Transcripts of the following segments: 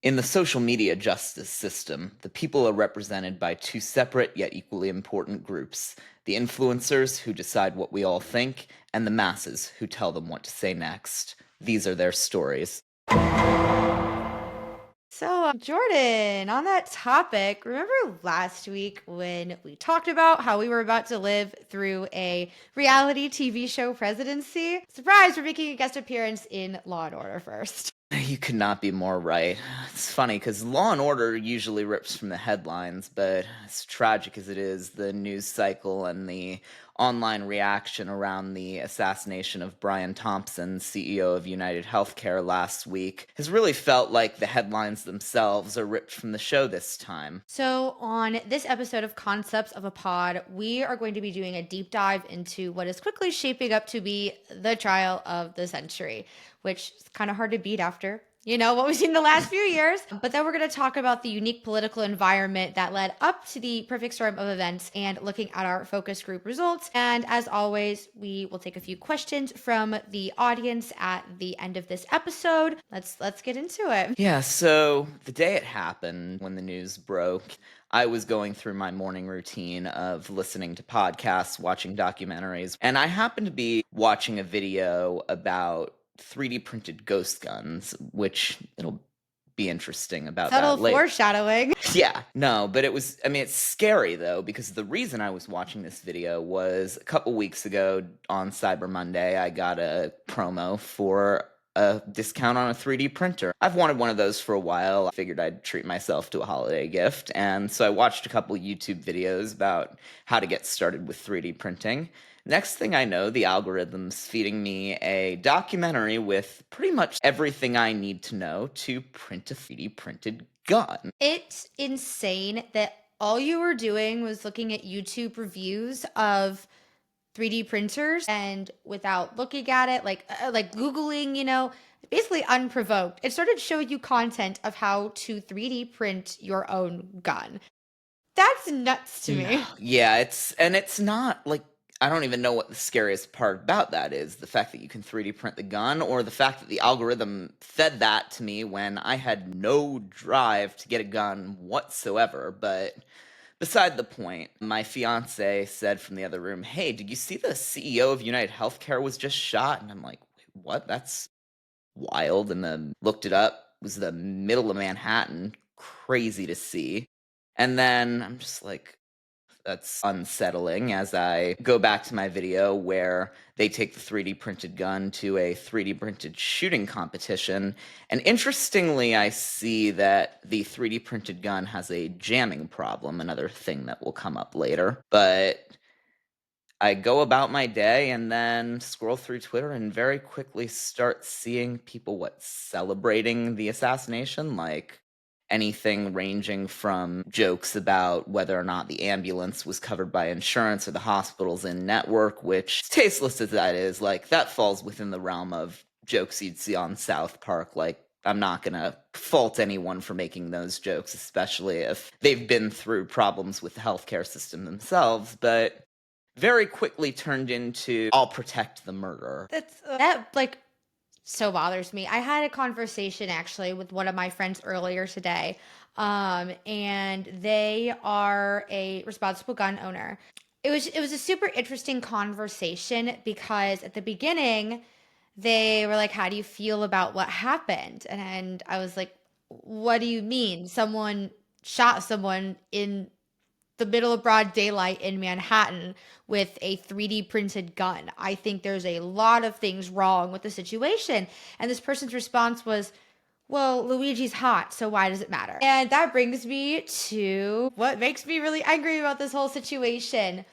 In the social media justice system, the people are represented by two separate yet equally important groups: the influencers who decide what we all think, and the masses who tell them what to say next. These are their stories. So, Jordan, on that topic, remember last week when we talked about how we were about to live through a reality TV show presidency? Surprise, we're making a guest appearance in Law and Order first. You could not be more right. It's funny because Law and Order usually rips from the headlines, but as tragic as it is, the news cycle and the online reaction around the assassination of Brian Thompson, CEO of United Healthcare, last week has really felt like the headlines themselves are ripped from the show this time. So, on this episode of Concepts of a Pod, we are going to be doing a deep dive into what is quickly shaping up to be the trial of the century, which is kind of hard to beat after. What we've seen the last few years. But then we're going to talk about the unique political environment that led up to the perfect storm of events and looking at our focus group results. And as always, we will take a few questions from the audience at the end of this episode. Let's get into it. Yeah, so the day it happened, when the news broke, I was going through my morning routine of listening to podcasts, watching documentaries, and I happened to be watching a video about 3D printed ghost guns, which it'll be interesting about Subtle that later. foreshadowing. Yeah, no, but it's scary though, because the reason I was watching this video was a couple weeks ago on Cyber Monday, I got a promo for a discount on a 3D printer. I've wanted one of those for a while. I figured I'd treat myself to a holiday gift. And so I watched a couple YouTube videos about how to get started with 3D printing. Next thing I know, the algorithm's feeding me a documentary with pretty much everything I need to know to print a 3D printed gun. It's insane that all you were doing was looking at YouTube reviews of 3D printers and without looking at it, like Googling, basically unprovoked. It started showing you content of how to 3D print your own gun. That's nuts to No. me. Yeah, it's not like I don't even know what the scariest part about that is, the fact that you can 3D print the gun or the fact that the algorithm fed that to me when I had no drive to get a gun whatsoever. But beside the point, my fiance said from the other room, "Hey, did you see the CEO of United Healthcare was just shot?" And I'm like, "Wait, what? That's wild." And then looked it up. It was the middle of Manhattan. Crazy to see. And then I'm just like, that's unsettling as I go back to my video where they take the 3D printed gun to a 3D printed shooting competition. And interestingly, I see that the 3D printed gun has a jamming problem, another thing that will come up later. But I go about my day and then scroll through Twitter and very quickly start seeing people celebrating the assassination, like anything ranging from jokes about whether or not the ambulance was covered by insurance or the hospital's in network, which, tasteless as that is, like that falls within the realm of jokes you'd see on South Park. Like, I'm not going to fault anyone for making those jokes, especially if they've been through problems with the healthcare system themselves, but very quickly turned into "I'll protect the murderer." That so bothers me. I had a conversation actually with one of my friends earlier today. And they are a responsible gun owner. It was a super interesting conversation because at the beginning they were like, "How do you feel about what happened?" And I was like, "What do you mean? Someone shot someone in the middle of broad daylight in Manhattan with a 3D printed gun. I think there's a lot of things wrong with the situation." And this person's response was, "Well, Luigi's hot, so why does it matter?" And that brings me to what makes me really angry about this whole situation.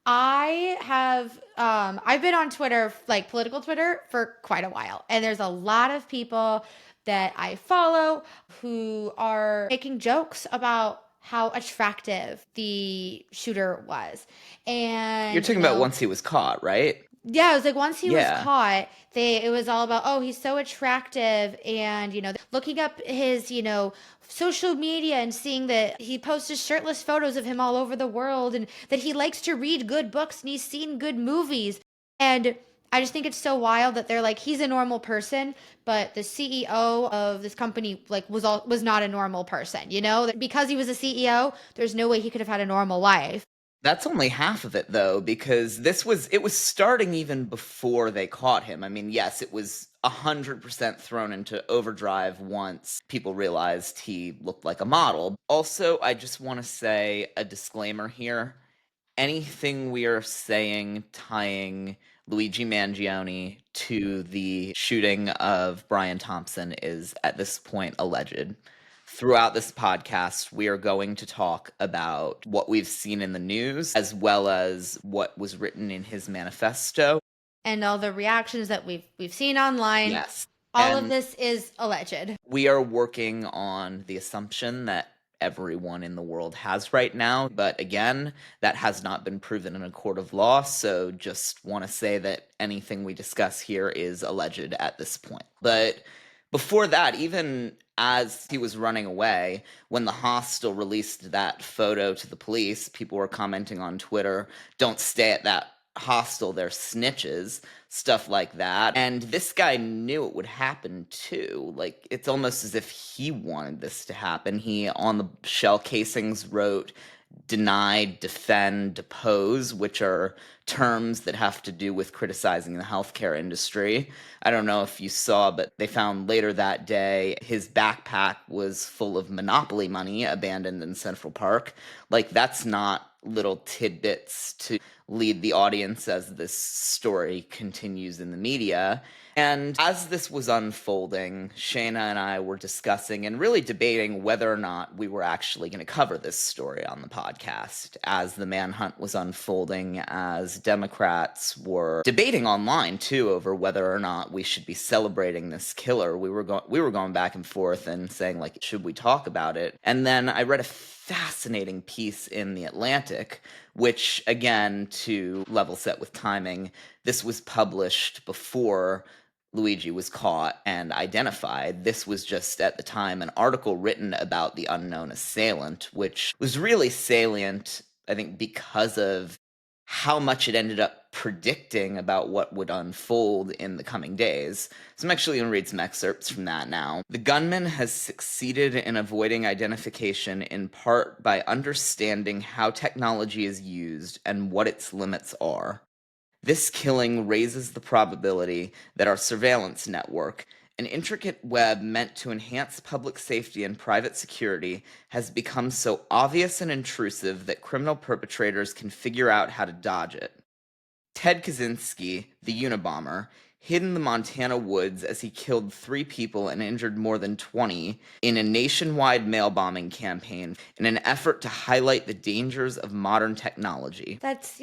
I've been on Twitter, like political Twitter, for quite a while. And there's a lot of people that I follow who are making jokes about how attractive the shooter was. You're And, talking about once he was caught, right? yeah, it was like once he was Yeah. caught, it was all about, oh, he's so attractive, and looking up his social media and seeing that he posted shirtless photos of him all over the world, and that he likes to read good books and he's seen good movies. And I just think it's so wild that they're like, he's a normal person, but the CEO of this company like was not a normal person, you know? Because he was a CEO, there's no way he could have had a normal life. That's only half of it though, because it was starting even before they caught him. I mean, yes, it was 100% thrown into overdrive once people realized he looked like a model. Also, I just want to say a disclaimer here. Anything we are saying tying Luigi Mangione to the shooting of Brian Thompson is at this point alleged. Throughout this podcast, we are going to talk about what we've seen in the news as well as what was written in his manifesto. And all the reactions that we've seen online, Yes. all of And this is alleged. we are working on the assumption that everyone in the world has right now. But again, that has not been proven in a court of law. So just want to say that anything we discuss here is alleged at this point. But before that, even as he was running away, when the hostel released that photo to the police, people were commenting on Twitter, don't stay at that hostel, they're snitches, stuff like that. And this guy knew it would happen too. Like, it's almost as if he wanted this to happen. He, on the shell casings, wrote deny, defend, depose, which are terms that have to do with criticizing the healthcare industry. I don't know if you saw, but they found later that day his backpack was full of Monopoly money abandoned in Central Park. Like, that's not little tidbits to lead the audience as this story continues in the media. And as this was unfolding, Shayna and I were discussing and really debating whether or not we were actually going to cover this story on the podcast. As the manhunt was unfolding, as Democrats were debating online too over whether or not we should be celebrating this killer, we were going back and forth and saying, like, should we talk about it? And then I read a fascinating piece in The Atlantic, which, again, to level set with timing, this was published before Luigi was caught and identified. This was just at the time an article written about the unknown assailant, which was really salient, I think, because of how much it ended up predicting about what would unfold in the coming days. So I'm actually going to read some excerpts from that now. The gunman has succeeded in avoiding identification in part by understanding how technology is used and what its limits are. This killing raises the probability that our surveillance network, an intricate web meant to enhance public safety and private security, has become so obvious and intrusive that criminal perpetrators can figure out how to dodge it. Ted Kaczynski, the Unabomber, hid in the Montana woods as he killed 3 people and injured more than 20 in a nationwide mail bombing campaign in an effort to highlight the dangers of modern technology. That's,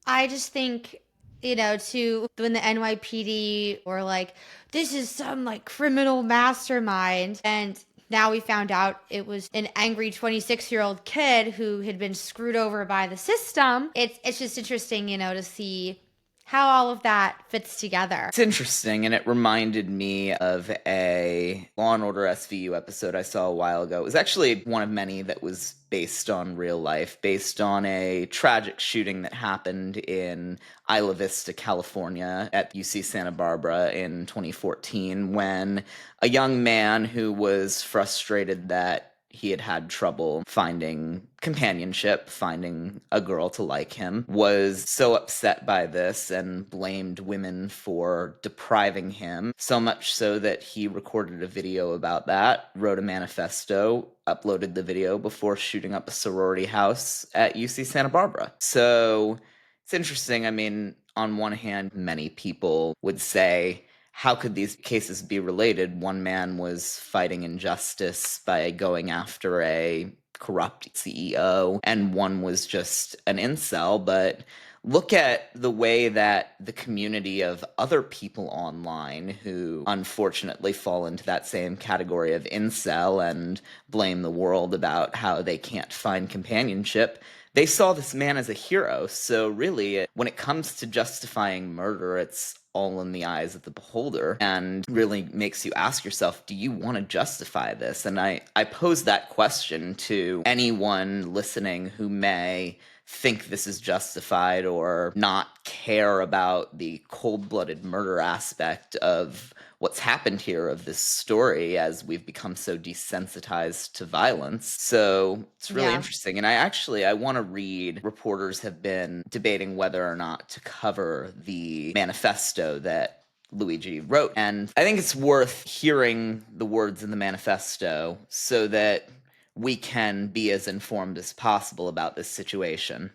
I just think, to when the NYPD or like, this is some like criminal mastermind. And now we found out it was an angry 26-year-old kid who had been screwed over by the system. It's just interesting, to see how all of that fits together. It's interesting, and it reminded me of a Law and Order SVU episode I saw a while ago. It was actually one of many that was based on real life, based on a tragic shooting that happened in Isla Vista, California, at UC Santa Barbara in 2014, when a young man who was frustrated that he had had trouble finding companionship, finding a girl to like him, was so upset by this and blamed women for depriving him, so much so that he recorded a video about that, wrote a manifesto, uploaded the video before shooting up a sorority house at UC Santa Barbara. So it's interesting. I mean, on one hand, many people would say, how could these cases be related? One man was fighting injustice by going after a corrupt CEO, and one was just an incel. But look at the way that the community of other people online who unfortunately fall into that same category of incel and blame the world about how they can't find companionship, they saw this man as a hero. So really, when it comes to justifying murder, it's all in the eyes of the beholder, and really makes you ask yourself, do you want to justify this? And I pose that question to anyone listening who may think this is justified or not care about the cold-blooded murder aspect of what's happened here, of this story, as we've become so desensitized to violence. So it's really Yeah. interesting. And I want to read, reporters have been debating whether or not to cover the manifesto that Luigi wrote. And I think it's worth hearing the words in the manifesto so that we can be as informed as possible about this situation.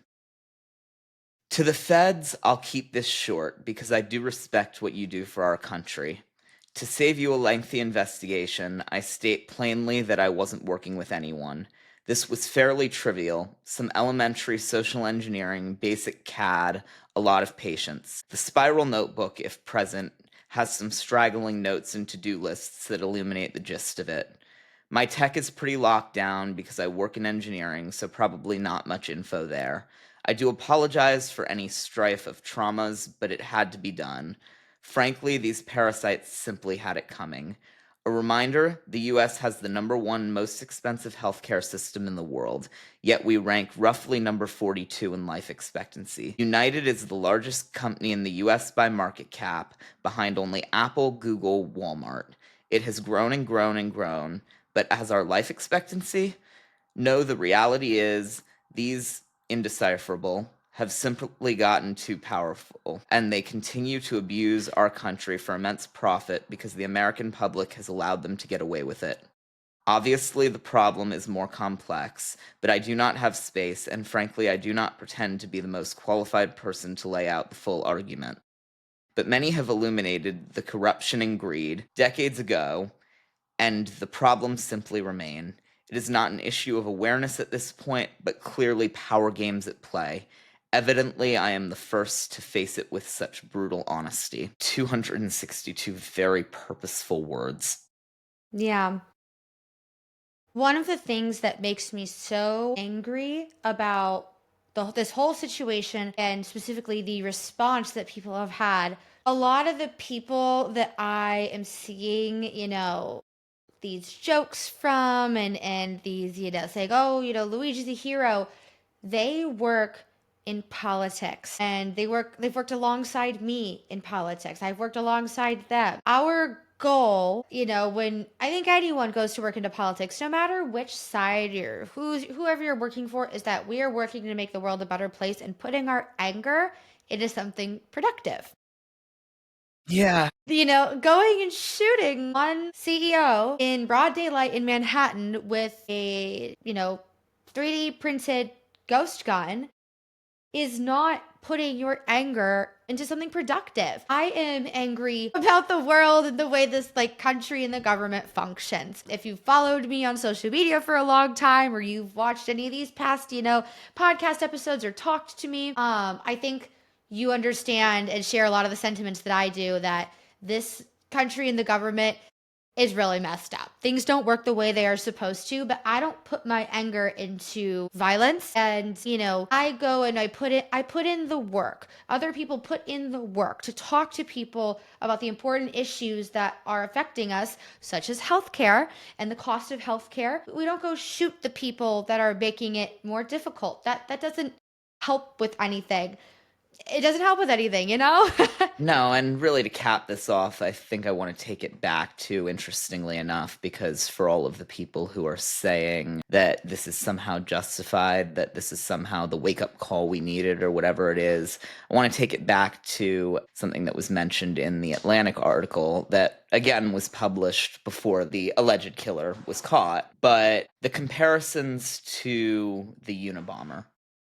To the feds, I'll keep this short because I do respect what you do for our country. To save you a lengthy investigation, I state plainly that I wasn't working with anyone. This was fairly trivial, some elementary social engineering, basic CAD, a lot of patience. The spiral notebook, if present, has some straggling notes and to-do lists that illuminate the gist of it. My tech is pretty locked down because I work in engineering, so probably not much info there. I do apologize for any strife of traumas, but it had to be done. Frankly, these parasites simply had it coming. A reminder, the US has the #1 most expensive healthcare system in the world, yet we rank roughly number 42 in life expectancy. United is the largest company in the US by market cap, behind only Apple, Google, Walmart. It has grown and grown and grown, but as our life expectancy? No, the reality is these indecipherable have simply gotten too powerful, and they continue to abuse our country for immense profit because the American public has allowed them to get away with it. Obviously, the problem is more complex, but I do not have space, and frankly, I do not pretend to be the most qualified person to lay out the full argument. But many have illuminated the corruption and greed decades ago, and the problems simply remain. It is not an issue of awareness at this point, but clearly power games at play. Evidently, I am the first to face it with such brutal honesty. 262 very purposeful words. Yeah. One of the things that makes me so angry about this whole situation, and specifically the response that people have had, a lot of the people that I am seeing, these jokes from, and these, saying, oh, Luigi's a hero, they work in politics, and they've worked alongside me in politics. I've worked alongside them. Our goal, when I think anyone goes to work into politics, no matter which side you're whoever you're working for, is that we are working to make the world a better place and putting our anger into something productive. Yeah. Going and shooting one CEO in broad daylight in Manhattan with a, 3D printed ghost gun is not putting your anger into something productive. I am angry about the world and the way this country and the government functions. If you've followed me on social media for a long time, or you've watched any of these past, podcast episodes, or talked to me, I think you understand and share a lot of the sentiments that I do, that this country and the government is really messed up. Things don't work the way they are supposed to, but I don't put my anger into violence. And, I go and I put in the work. Other people put in the work to talk to people about the important issues that are affecting us, such as healthcare and the cost of healthcare. We don't go shoot the people that are making it more difficult. That doesn't help with anything. It doesn't help with anything. No, and really to cap this off, I think I want to take it back to, interestingly enough, because for all of the people who are saying that this is somehow justified, that this is somehow the wake-up call we needed, or whatever it is, I want to take it back to something that was mentioned in the Atlantic article that, again, was published before the alleged killer was caught, but the comparisons to the Unabomber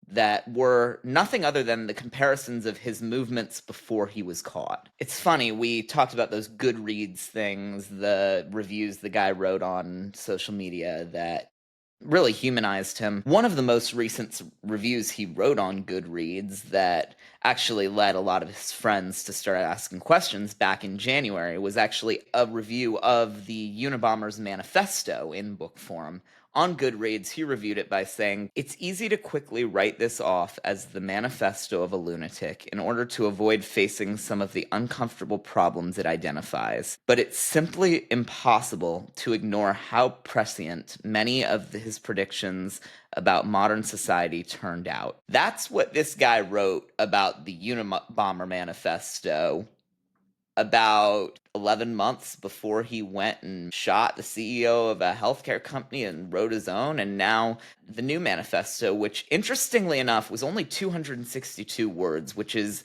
that were nothing other than the comparisons of his movements before he was caught. It's funny, we talked about those Goodreads things, the reviews the guy wrote on social media that really humanized him. One of the most recent reviews he wrote on Goodreads that actually led a lot of his friends to start asking questions back in January was actually a review of the Unabomber's Manifesto in book form. On Goodreads, he reviewed it by saying, "It's easy to quickly write this off as the manifesto of a lunatic in order to avoid facing some of the uncomfortable problems it identifies. But it's simply impossible to ignore how prescient many of his predictions about modern society turned out." That's what this guy wrote about the Unabomber Manifesto about 11 months before he went and shot the CEO of a healthcare company and wrote his own. And now the new manifesto, which interestingly enough was only 262 words, which is,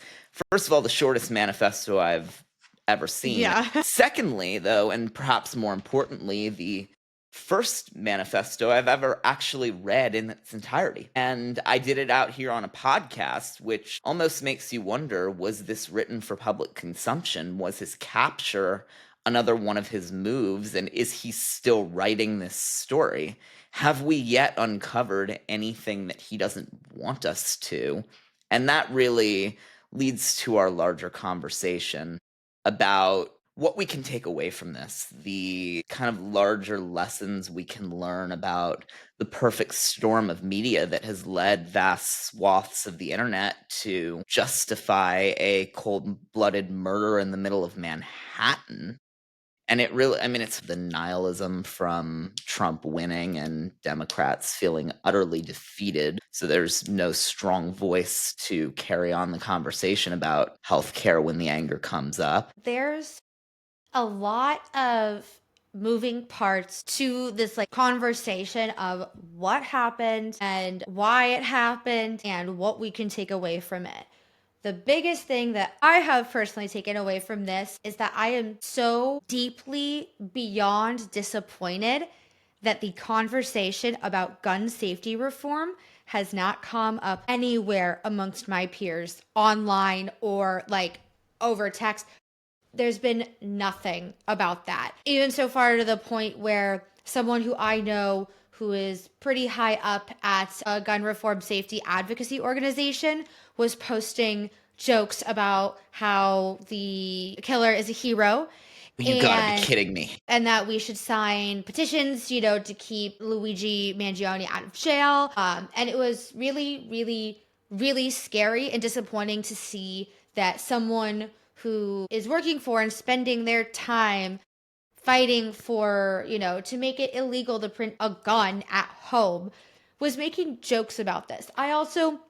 first of all, the shortest manifesto I've ever seen. Yeah. Secondly, though, and perhaps more importantly, the first manifesto I've ever actually read in its entirety. And I did it out here on a podcast, which almost makes you wonder, was this written for public consumption? Was his capture another one of his moves? And is he still writing this story? Have we yet uncovered anything that he doesn't want us to? And that really leads to our larger conversation about what we can take away from this, the kind of larger lessons we can learn about the perfect storm of media that has led vast swaths of the internet to justify a cold-blooded murder in the middle of Manhattan. And it really, I mean, it's the nihilism from Trump winning and Democrats feeling utterly defeated. So there's no strong voice to carry on the conversation about healthcare when the anger comes up. There's a lot of moving parts to this like conversation of what happened and why it happened and what we can take away from it. The biggest thing that I have personally taken away from this is that I am so deeply beyond disappointed that the conversation about gun safety reform has not come up anywhere amongst my peers online or like over text. There's been nothing about that. Even so far to the point where someone who I know who is pretty high up at a gun reform safety advocacy organization was posting jokes about how the killer is a hero. You gotta be kidding me. And that we should sign petitions, you know, to keep Luigi Mangione out of jail. And it was really, really, really scary and disappointing to see that someone who is working for and spending their time fighting for, you know, to make it illegal to print a gun at home was making jokes about this. I also,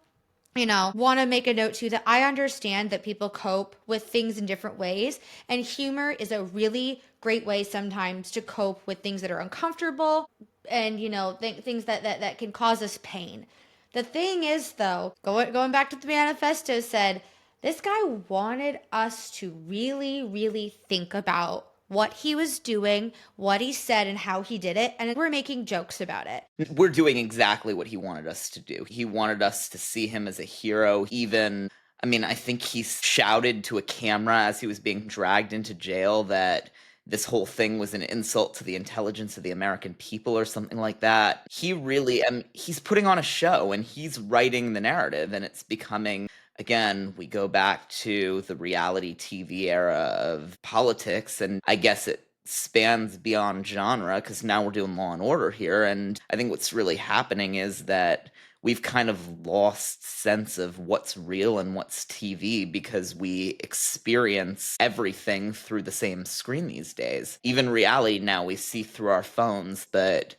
you know, want to make a note too that I understand that people cope with things in different ways, and humor is a really great way sometimes to cope with things that are uncomfortable and, you know, things that can cause us pain. The thing is, though, going back to the manifesto said, this guy wanted us to really, really think about what he was doing, what he said, and how he did it, and we're making jokes about it. We're doing exactly what he wanted us to do. He wanted us to see him as a hero. Even, I mean, I think he shouted to a camera as he was being dragged into jail that this whole thing was an insult to the intelligence of the American people or something like that. He really, he's putting on a show and he's writing the narrative, and it's becoming, again, we go back to the reality TV era of politics, and I guess it spans beyond genre because now we're doing Law and Order here. And I think what's really happening is that we've kind of lost sense of what's real and what's TV because we experience everything through the same screen these days. Even reality now we see through our phones, but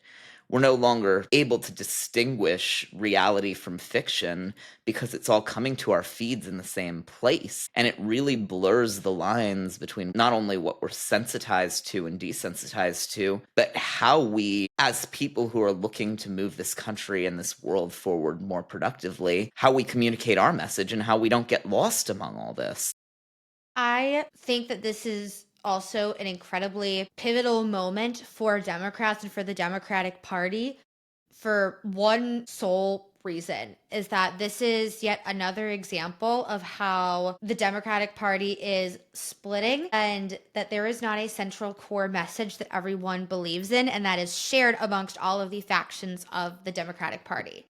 we're no longer able to distinguish reality from fiction because it's all coming to our feeds in the same place. And it really blurs the lines between not only what we're sensitized to and desensitized to, but how we, as people who are looking to move this country and this world forward more productively, how we communicate our message and how we don't get lost among all this. I think that this is also an incredibly pivotal moment for Democrats and for the Democratic Party for one sole reason is that this is yet another example of how the Democratic Party is splitting and that there is not a central core message that everyone believes in and that is shared amongst all of the factions of the Democratic Party.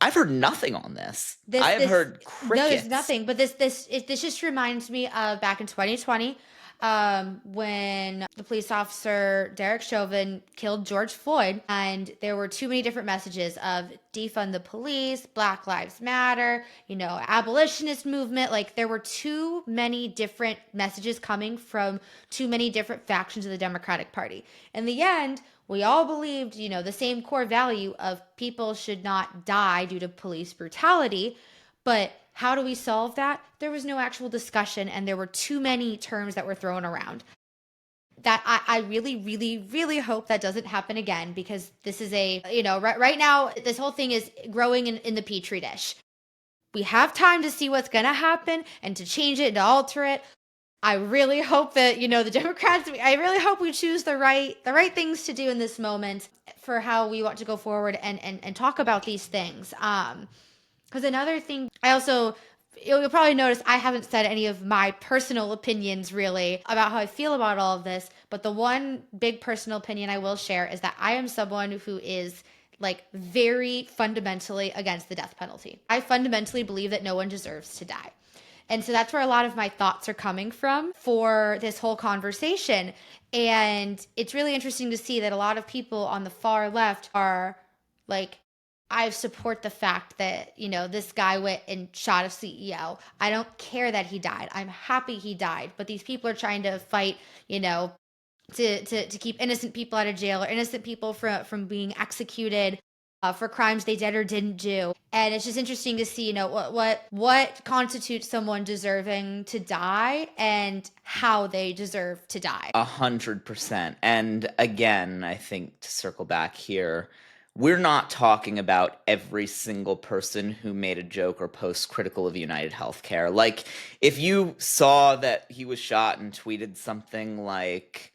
I've heard nothing on this. This I have this heard no, there's crickets. nothing. But this just reminds me of back in 2020, when the police officer Derek Chauvin killed George Floyd, and there were too many different messages of defund the police, Black Lives Matter, abolitionist movement. Like there were too many different messages coming from too many different factions of the Democratic Party. In the end, we all believed, the same core value of people should not die due to police brutality. But how do we solve that? There was no actual discussion, and there were too many terms that were thrown around. That I really, really, really hope that doesn't happen again, because this is right now, this whole thing is growing in the petri dish. We have time to see what's going to happen and to change it, to alter it. I really hope that, the Democrats, I really hope we choose the right things to do in this moment for how we want to go forward and talk about these things. Because another thing, you'll probably notice I haven't said any of my personal opinions really about how I feel about all of this. But the one big personal opinion I will share is that I am someone who is like very fundamentally against the death penalty. I fundamentally believe that no one deserves to die. And so that's where a lot of my thoughts are coming from for this whole conversation. And it's really interesting to see that a lot of people on the far left are like, I support the fact that, this guy went and shot a CEO. I don't care that he died. I'm happy he died. But these people are trying to fight, to keep innocent people out of jail, or innocent people from being executed for crimes they did or didn't do. And it's just interesting to see, what constitutes someone deserving to die and how they deserve to die. 100%. And again, I think to circle back here, we're not talking about every single person who made a joke or post critical of United Healthcare. Like, if you saw that he was shot and tweeted something like,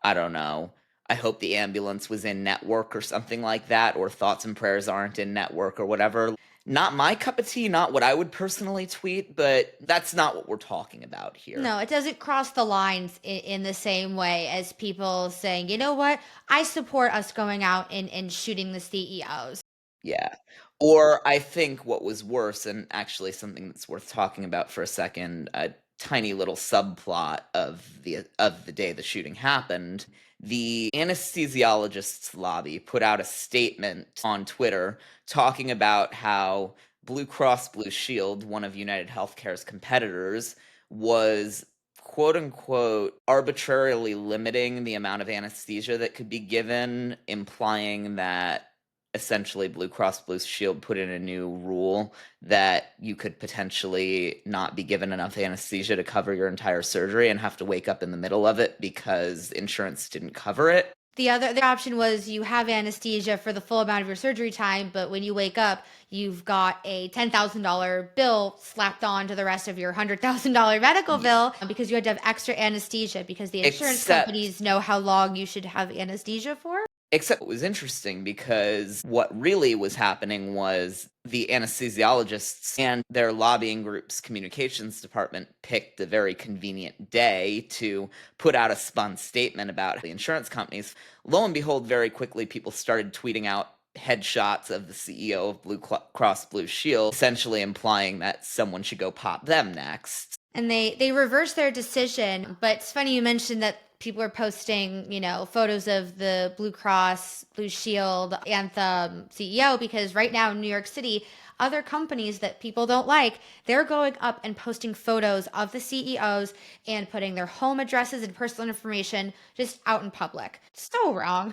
I don't know, I hope the ambulance was in network or something like that, or thoughts and prayers aren't in network or whatever. Not my cup of tea, not what I would personally tweet, but that's not what we're talking about here. No, it doesn't cross the lines in the same way as people saying, you know what, I support us going out and shooting the CEOs. Yeah. Or I think what was worse, and actually something that's worth talking about for a second, a tiny little subplot of the day the shooting happened. The anesthesiologists lobby put out a statement on Twitter talking about how Blue Cross Blue Shield, one of United Healthcare's competitors, was quote unquote arbitrarily limiting the amount of anesthesia that could be given, implying that essentially Blue Cross Blue Shield put in a new rule that you could potentially not be given enough anesthesia to cover your entire surgery and have to wake up in the middle of it because insurance didn't cover it. The option was you have anesthesia for the full amount of your surgery time, but when you wake up, you've got a $10,000 bill slapped on to the rest of your $100,000 medical bill because you had to have extra anesthesia because the insurance Except companies know how long you should have anesthesia for. Except it was interesting because what really was happening was the anesthesiologists and their lobbying group's communications department picked a very convenient day to put out a spun statement about the insurance companies. Lo and behold, very quickly, people started tweeting out headshots of the CEO of Blue Cross Blue Shield, essentially implying that someone should go pop them next. And they reversed their decision. But it's funny you mentioned that people are posting, photos of the Blue Cross Blue Shield Anthem CEO, because right now in New York City, other companies that people don't like, they're going up and posting photos of the CEOs and putting their home addresses and personal information just out in public. So wrong.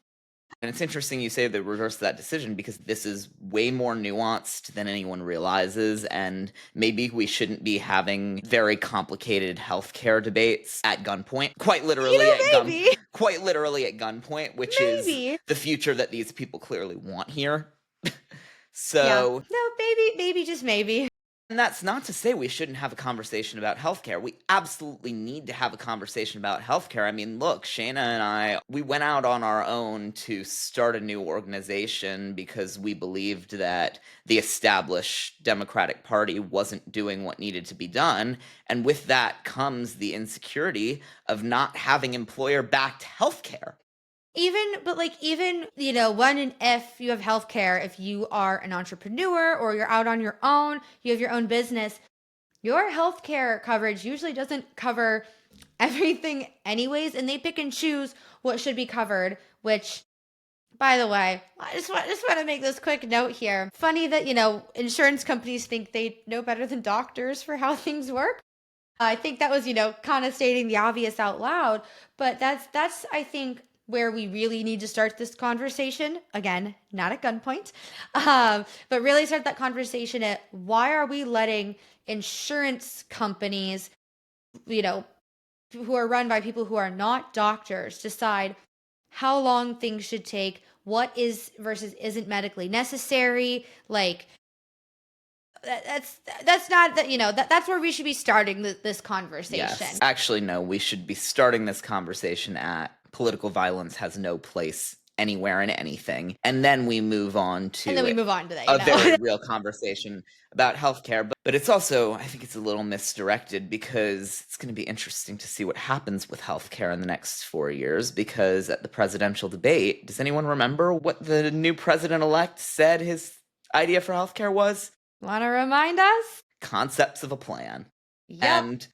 And it's interesting you say the reverse of that decision because this is way more nuanced than anyone realizes. And maybe we shouldn't be having very complicated healthcare debates at gunpoint, quite literally Maybe. quite literally at gunpoint, which is Maybe. the future that these people clearly want here. Yeah. So, No, maybe, just maybe. and that's not to say we shouldn't have a conversation about healthcare. We absolutely need to have a conversation about healthcare. I mean, look, Shayna and I, we went out on our own to start a new organization because we believed that the established Democratic Party wasn't doing what needed to be done. And with that comes the insecurity of not having employer-backed healthcare. even, when and if you have healthcare, if you are an entrepreneur or you're out on your own, you have your own business, your healthcare coverage usually doesn't cover everything anyways, and they pick and choose what should be covered, which, by the way, I just want to make this quick note here. Funny that, insurance companies think they know better than doctors for how things work. I think that was, kind of stating the obvious out loud, but that's I think where we really need to start this conversation. Again, not at gunpoint, but really start that conversation at why are we letting insurance companies, you know, who are run by people who are not doctors, decide how long things should take, what is versus isn't medically necessary. Like that's not that, that's where we should be starting this conversation. Yes. Actually, no, we should be starting this conversation at political violence has no place anywhere in anything. And then we move on to And then we move on to that. a very real conversation about healthcare. But it's also, I think it's a little misdirected because it's going to be interesting to see what happens with healthcare in the next 4 years. Because at the presidential debate, does anyone remember what the new president-elect said his idea for healthcare was? Want to remind us? Concepts of a plan. Yep. And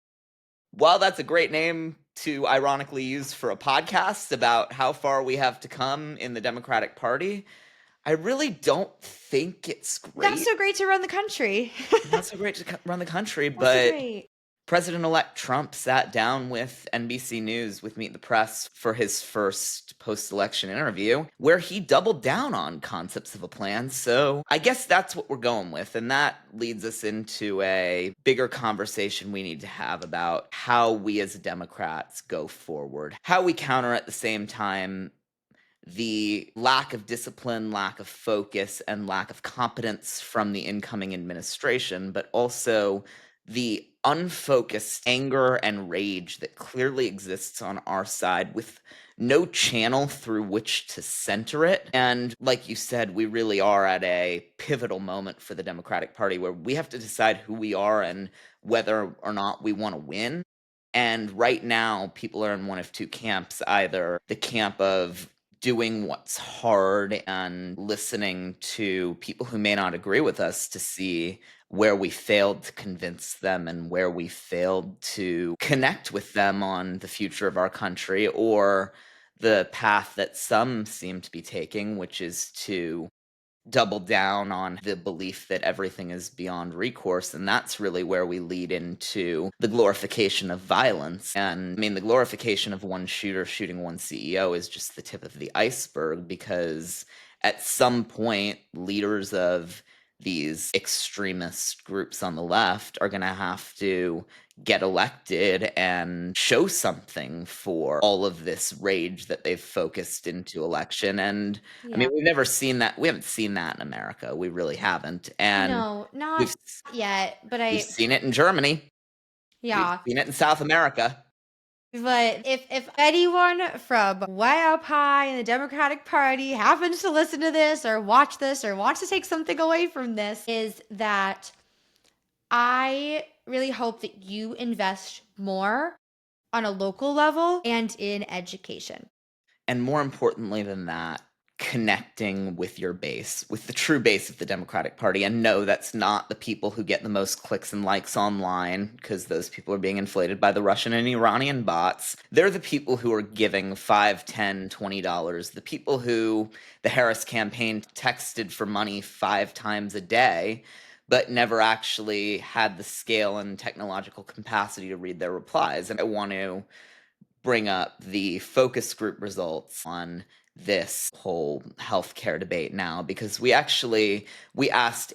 while that's a great name to ironically use for a podcast about how far we have to come in the Democratic Party, I really don't think it's great. Not so great to run the country. Not so great to run the country, Not so but great. President-elect Trump sat down with NBC News, with Meet the Press, for his first post-election interview, where he doubled down on concepts of a plan. So I guess that's what we're going with. And that leads us into a bigger conversation we need to have about how we as Democrats go forward, how we counter at the same time the lack of discipline, lack of focus, and lack of competence from the incoming administration, but also the unfocused anger and rage that clearly exists on our side with no channel through which to center it. And like you said, we really are at a pivotal moment for the Democratic Party where we have to decide who we are and whether or not we want to win. And right now, people are in one of two camps, either the camp of doing what's hard and listening to people who may not agree with us to see where we failed to convince them and where we failed to connect with them on the future of our country, or the path that some seem to be taking, which is to double down on the belief that everything is beyond recourse. And that's really where we lead into the glorification of violence. And I mean, the glorification of one shooter shooting one CEO is just the tip of the iceberg, because at some point, leaders of these extremist groups on the left are going to have to get elected and show something for all of this rage that they've focused into election. And I mean, we've never seen that. We haven't seen that in America. We really haven't. And No, not we've yet, but we've seen it in Germany. yeah. We've seen it in South America. But if anyone from way up high in the Democratic Party happens to listen to this or watch this or wants to take something away from this, is that I really hope that you invest more on a local level and in education. And more importantly than that, connecting with your base, with the true base of the Democratic Party. And no, that's not the people who get the most clicks and likes online, because those people are being inflated by the Russian and Iranian bots. They're the people who are giving $5, $10, $20. The people who the Harris campaign texted for money 5 times a day, but never actually had the scale and technological capacity to read their replies. And I want to bring up the focus group results on this whole healthcare debate now, because we asked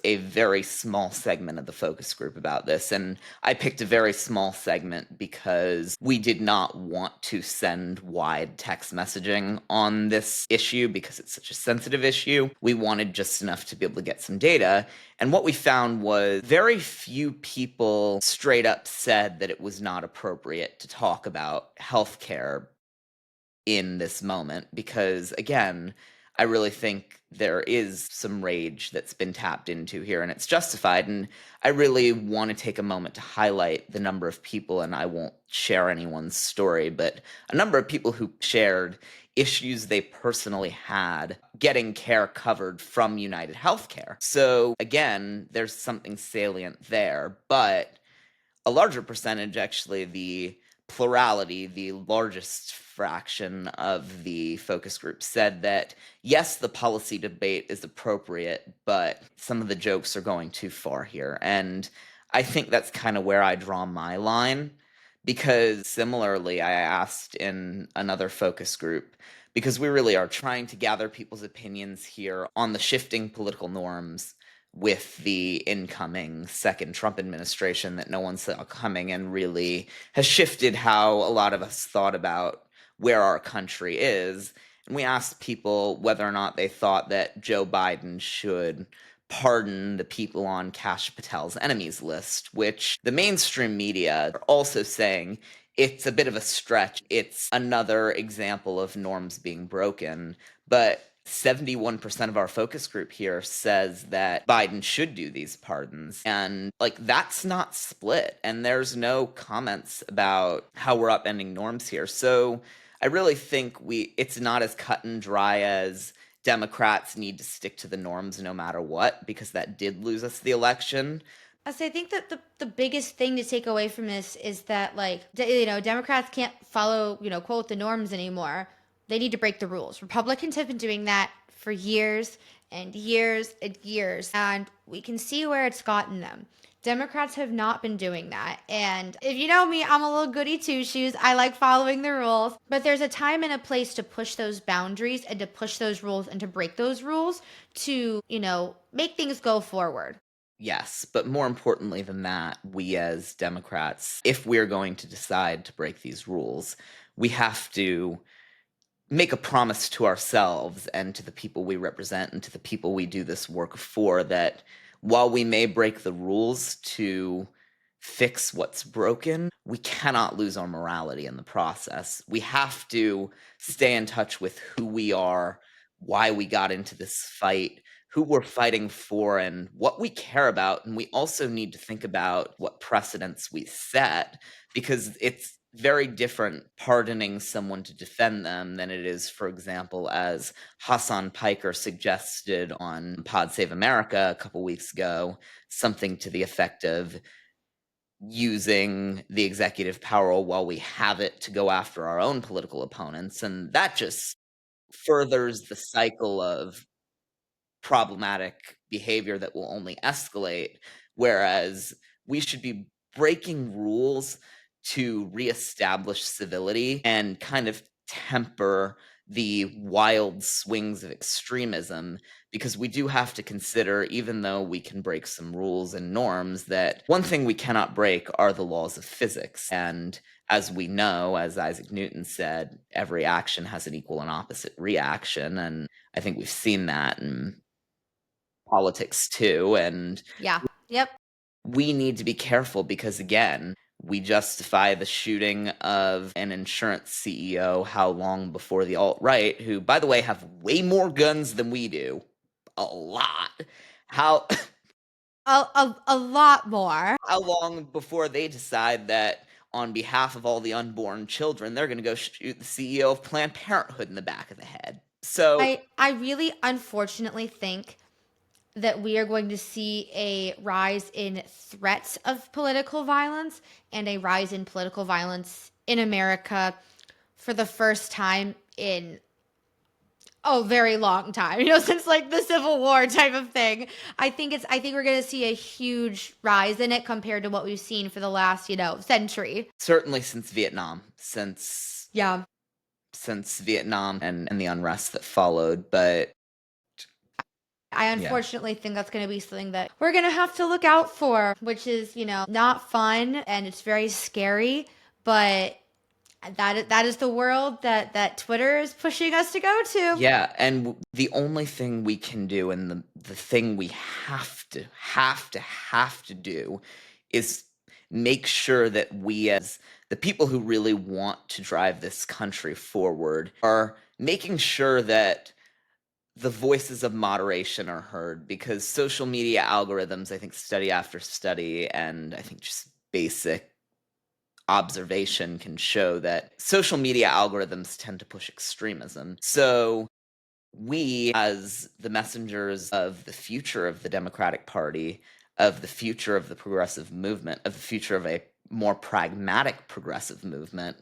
a very small segment of the focus group about this, and I picked a very small segment because we did not want to send wide text messaging on this issue because it's such a sensitive issue. We wanted just enough to be able to get some data. And what we found was very few people straight up said that it was not appropriate to talk about healthcare in this moment, because again, I really think there is some rage that's been tapped into here, and it's justified. And I really want to take a moment to highlight the number of people, and I won't share anyone's story, but a number of people who shared issues they personally had getting care covered from United Healthcare. So again, there's something salient there, but a larger percentage, actually, the plurality, the largest fraction of the focus group said that yes, the policy debate is appropriate, but some of the jokes are going too far here. And I think that's kind of where I draw my line, because similarly, I asked in another focus group, because we really are trying to gather people's opinions here on the shifting political norms with the incoming second Trump administration that no one saw coming, and really has shifted how a lot of us thought about where our country is. And we asked people whether or not they thought that Joe Biden should pardon the people on Kash Patel's enemies list, which the mainstream media are also saying it's a bit of a stretch. It's another example of norms being broken. But 71% of our focus group here says that Biden should do these pardons. And like, that's not split. And there's no comments about how we're upending norms here. So I really think it's not as cut and dry as Democrats need to stick to the norms no matter what, because that did lose us the election. I think that the biggest thing to take away from this is that, like, Democrats can't follow, quote, the norms anymore. They need to break the rules. Republicans have been doing that for years and years and years, and we can see where it's gotten them. Democrats have not been doing that. And if you know me, I'm a little goody two shoes. I like following the rules. But there's a time and a place to push those boundaries and to push those rules and to break those rules to, make things go forward. Yes, but more importantly than that, we as Democrats, if we're going to decide to break these rules, we have to make a promise to ourselves and to the people we represent and to the people we do this work for, that while we may break the rules to fix what's broken, we cannot lose our morality in the process. We have to stay in touch with who we are, why we got into this fight, who we're fighting for, and what we care about. And we also need to think about what precedents we set, because it's very different pardoning someone to defend them than it is, for example, as Hassan Piker suggested on Pod Save America a couple weeks ago, something to the effect of using the executive power while we have it to go after our own political opponents. And that just furthers the cycle of problematic behavior that will only escalate, whereas we should be breaking rules to reestablish civility and kind of temper the wild swings of extremism, because we do have to consider, even though we can break some rules and norms, that one thing we cannot break are the laws of physics. And as we know, as Isaac Newton said, every action has an equal and opposite reaction. And I think we've seen that in politics too. And Yeah. Yep. we need to be careful because, again, we justify the shooting of an insurance CEO how long before the alt-right, who, by the way, have way more guns than we do. A lot. How A lot more. how long before they decide that on behalf of all the unborn children, they're going to go shoot the CEO of Planned Parenthood in the back of the head. So I really unfortunately think that we are going to see a rise in threats of political violence and a rise in political violence in America for the first time in a very long time, since like the Civil War type of thing. I think we're going to see a huge rise in it compared to what we've seen for the last, century. certainly since Vietnam, Yeah. since Vietnam and the unrest that followed. But I yeah, unfortunately think that's going to be something that we're going to have to look out for, which is, not fun and it's very scary, but that is the world that Twitter is pushing us to go to. yeah, and the only thing we can do, and the thing we have to do, is make sure that we, as the people who really want to drive this country forward, are making sure that the voices of moderation are heard, because social media algorithms, I think study after study, and I think just basic observation can show that social media algorithms tend to push extremism. So we, as the messengers of the future of the Democratic Party, of the future of the progressive movement, of the future of a more pragmatic progressive movement,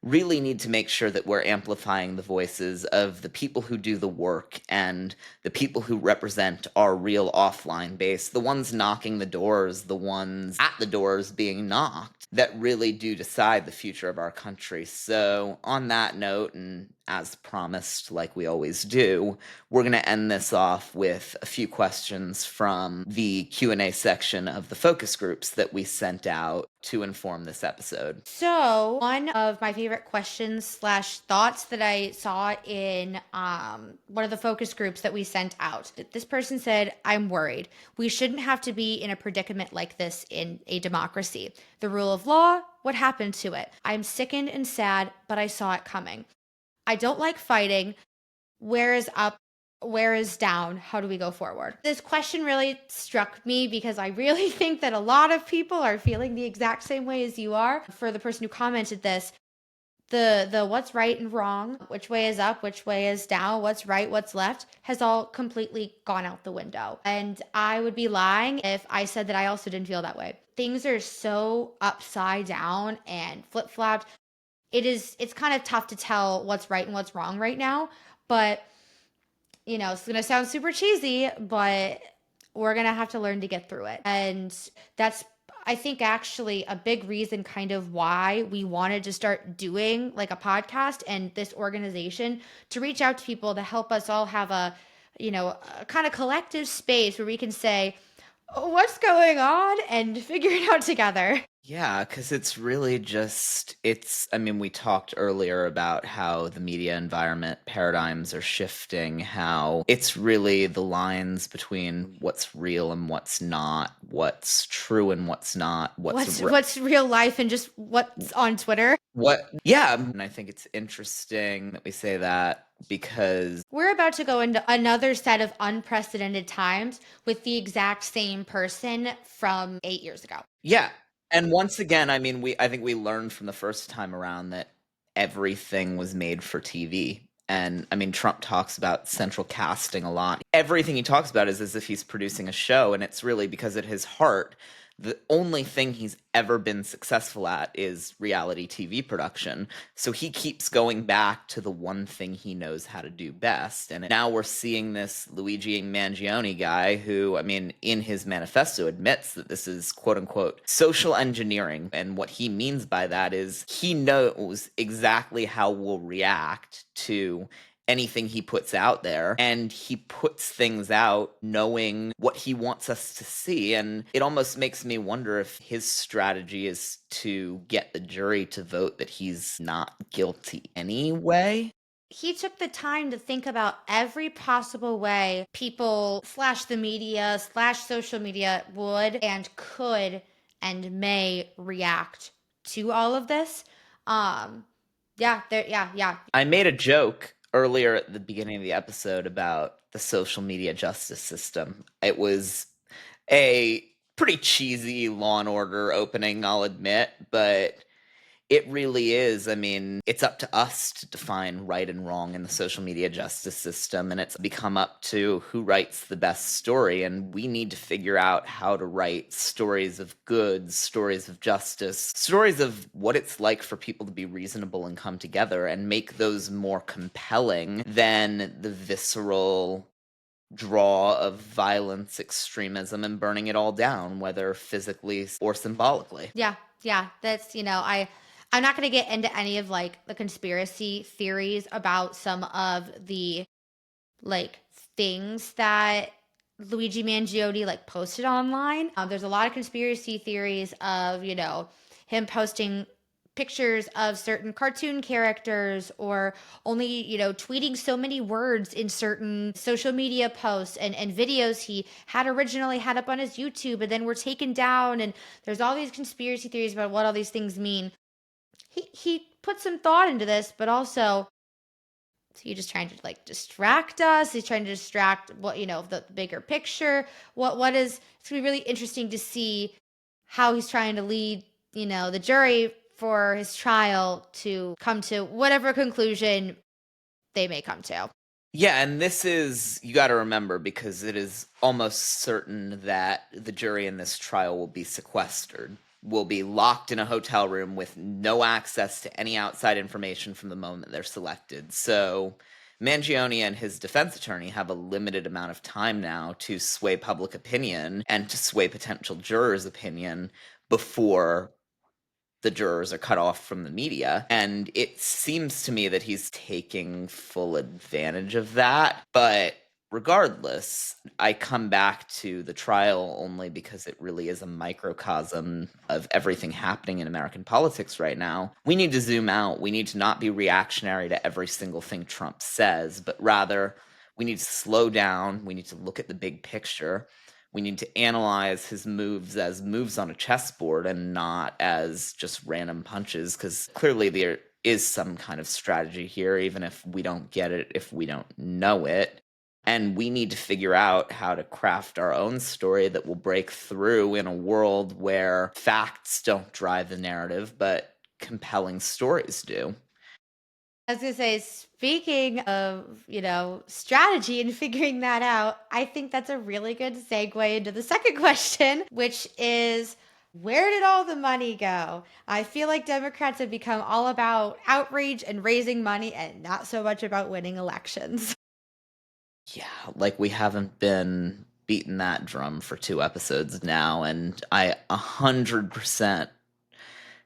really need to make sure that we're amplifying the voices of the people who do the work and the people who represent our real offline base, the ones knocking the doors, the ones at the doors being knocked, that really do decide the future of our country. So on that note, and as promised, like we always do, we're going to end this off with a few questions from the Q&A section of the focus groups that we sent out to inform this episode. So one of my favorite questions slash thoughts that I saw in one of the focus groups that we sent out, this person said, "I'm worried. We shouldn't have to be in a predicament like this in a democracy. The rule of law, what happened to it? I'm sickened and sad, but I saw it coming. I don't like fighting. Where is up? Where is down? How do we go forward?" This question really struck me because I really think that a lot of people are feeling the exact same way as you are. For the person who commented this, the what's right and wrong, which way is up, which way is down, what's right, what's left, has all completely gone out the window. And I would be lying if I said that I also didn't feel that way. Things are so upside down and flip-flopped. It's kind of tough to tell what's right and what's wrong right now, but it's going to sound super cheesy, but we're going to have to learn to get through it. And that's, I think, actually a big reason kind of why we wanted to start doing like a podcast and this organization, to reach out to people to help us all have a kind of collective space where we can say, what's going on, and figure it out together. Yeah, because it's really just, I mean, we talked earlier about how the media environment paradigms are shifting, how it's really the lines between what's real and what's not, what's true and what's not, What's real life and just what's on Twitter. Yeah, and I think it's interesting that we say that, because We're about to go into another set of unprecedented times with the exact same person from 8 years ago. yeah. And once again, I mean, I think we learned from the first time around that everything was made for TV. And I mean, Trump talks about central casting a lot. Everything he talks about is as if he's producing a show, and it's really because at his heart, the only thing he's ever been successful at is reality TV production. So he keeps going back to the one thing he knows how to do best. And now we're seeing this Luigi Mangione guy who, I mean, in his manifesto admits that this is quote unquote social engineering. And what he means by that is he knows exactly how we'll react to anything he puts out there, and he puts things out knowing what he wants us to see. And it almost makes me wonder if his strategy is to get the jury to vote that he's not guilty anyway. He took the time to think about every possible way people slash the media slash social media would and could and may react to all of this. Yeah. I made a joke earlier at the beginning of the episode about the social media justice system. It was a pretty cheesy Law and Order opening, I'll admit, but it really is. I mean, it's up to us to define right and wrong in the social media justice system, and it's become up to who writes the best story. And we need to figure out how to write stories of good, stories of justice, stories of what it's like for people to be reasonable and come together, and make those more compelling than the visceral draw of violence, extremism, and burning it all down, whether physically or symbolically. Yeah. That's, I'm not going to get into any of like the conspiracy theories about some of the like things that Luigi Mangione like posted online. There's a lot of conspiracy theories of, him posting pictures of certain cartoon characters, or only, tweeting so many words in certain social media posts and videos he had originally had up on his YouTube, and then were taken down. And there's all these conspiracy theories about what all these things mean. He put some thought into this, but also So you're just trying to like distract us. He's trying to distract what, the bigger picture. What is, it's gonna be really interesting to see how he's trying to lead, the jury for his trial to come to whatever conclusion they may come to. Yeah, and this is, you got to remember, because it is almost certain that the jury in this trial will be sequestered, will be locked in a hotel room with no access to any outside information from the moment they're selected. So Mangione and his defense attorney have a limited amount of time now to sway public opinion and to sway potential jurors' opinion before the jurors are cut off from the media. And it seems to me that he's taking full advantage of that. But regardless, I come back to the trial only because it really is a microcosm of everything happening in American politics right now. We need to zoom out. We need to not be reactionary to every single thing Trump says, but rather we need to slow down. We need to look at the big picture. We need to analyze his moves as moves on a chessboard and not as just random punches, because clearly there is some kind of strategy here, even if we don't get it, if we don't know it. And we need to figure out how to craft our own story that will break through in a world where facts don't drive the narrative, but compelling stories do. I was gonna say, speaking of, strategy and figuring that out, I think that's a really good segue into the second question, which is, where did all the money go? I feel like Democrats have become all about outrage and raising money and not so much about winning elections. Yeah, like we haven't been beating that drum for 2 episodes now, and I 100%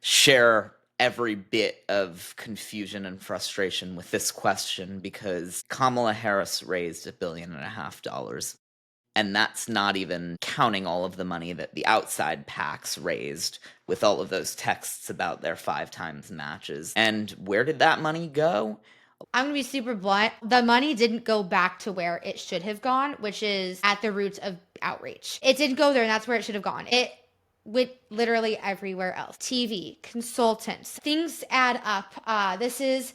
share every bit of confusion and frustration with this question, because Kamala Harris raised $1.5 billion. And that's not even counting all of the money that the outside PACs raised with all of those texts about their 5 times matches. And where did that money go? I'm going to be super blunt. The money didn't go back to where it should have gone, which is at the roots of outreach. It didn't go there, and that's where it should have gone. It went literally everywhere else. TV, consultants, things add up. This is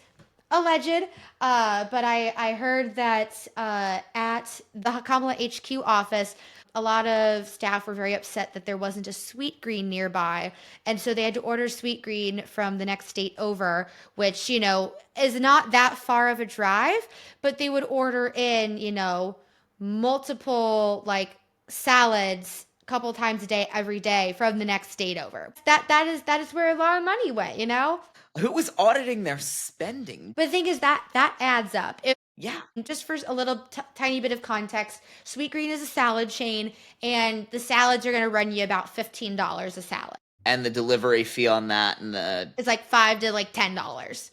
alleged, but I heard that at the Kamala HQ office, a lot of staff were very upset that there wasn't a Sweet Green nearby. And so they had to order Sweet Green from the next state over, which, is not that far of a drive, but they would order in, multiple like salads a couple times a day, every day from the next state over. That is where a lot of money went. Who was auditing their spending? But the thing is that adds up. Yeah. Just for a little tiny bit of context, Sweet Green is a salad chain, and the salads are going to run you about $15 a salad. And the delivery fee on that, and It's like $5 to like $10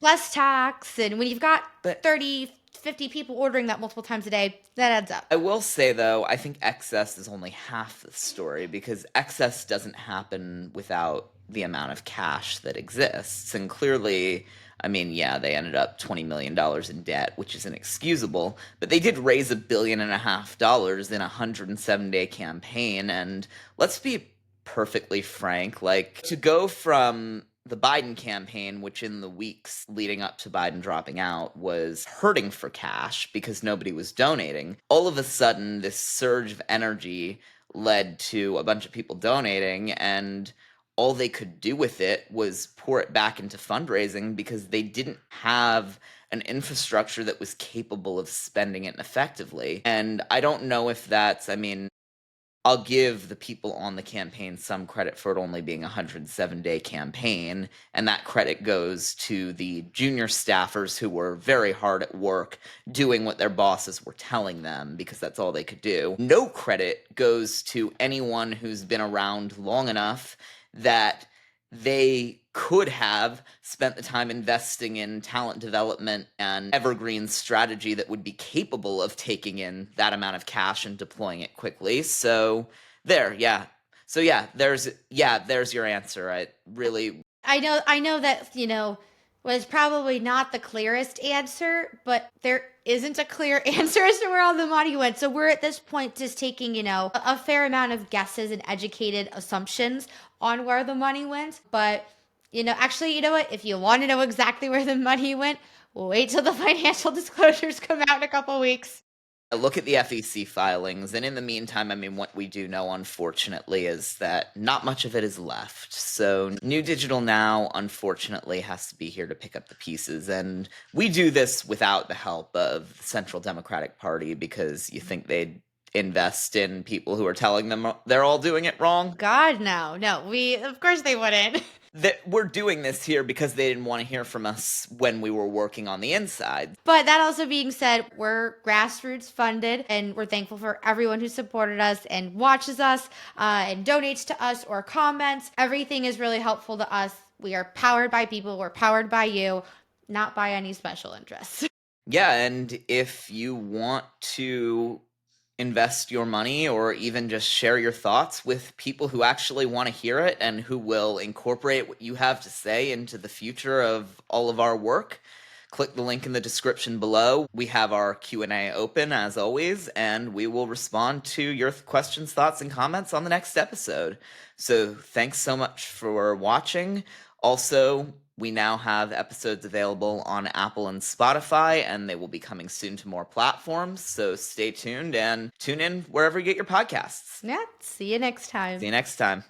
plus tax. And when you've got 30, 50 people ordering that multiple times a day, that adds up. I will say, though, I think excess is only half the story, because excess doesn't happen without the amount of cash that exists. And clearly, I mean, yeah, they ended up $20 million in debt, which is inexcusable, but they did raise $1.5 billion in a 107-day campaign. And let's be perfectly frank, like, to go from the Biden campaign, which in the weeks leading up to Biden dropping out was hurting for cash because nobody was donating, all of a sudden this surge of energy led to a bunch of people donating, and all they could do with it was pour it back into fundraising, because they didn't have an infrastructure that was capable of spending it effectively. And I don't know if that's, I mean, I'll give the people on the campaign some credit for it only being a 107-day campaign, and that credit goes to the junior staffers who were very hard at work doing what their bosses were telling them, because that's all they could do. No credit goes to anyone who's been around long enough that they could have spent the time investing in talent development and evergreen strategy that would be capable of taking in that amount of cash and deploying it quickly. So there, yeah. So there's your answer. I know that, was probably not the clearest answer, but there isn't a clear answer as to where all the money went. So we're at this point just taking, a fair amount of guesses and educated assumptions on where the money went. But, actually, you know what? If you want to know exactly where the money went, wait till the financial disclosures come out in a couple weeks. Look at the FEC filings, and in the meantime, I mean, what we do know, unfortunately, is that not much of it is left. So New Digital Now, unfortunately, has to be here to pick up the pieces, and we do this without the help of the Central Democratic Party, because you think they'd invest in people who are telling them they're all doing it wrong? God, no. No, of course they wouldn't. That we're doing this here because they didn't want to hear from us when we were working on the inside. But that also being said, we're grassroots funded, and we're thankful for everyone who supported us and watches us and donates to us or comments. Everything is really helpful to us. We are powered by people. We're powered by you, not by any special interests. Yeah, and if you want to invest your money or even just share your thoughts with people who actually want to hear it and who will incorporate what you have to say into the future of all of our work, click the link in the description below. We have our Q&A open as always, and we will respond to your questions, thoughts, and comments on the next episode. So thanks so much for watching. Also, we now have episodes available on Apple and Spotify, and they will be coming soon to more platforms. So stay tuned and tune in wherever you get your podcasts. Yeah, see you next time. See you next time.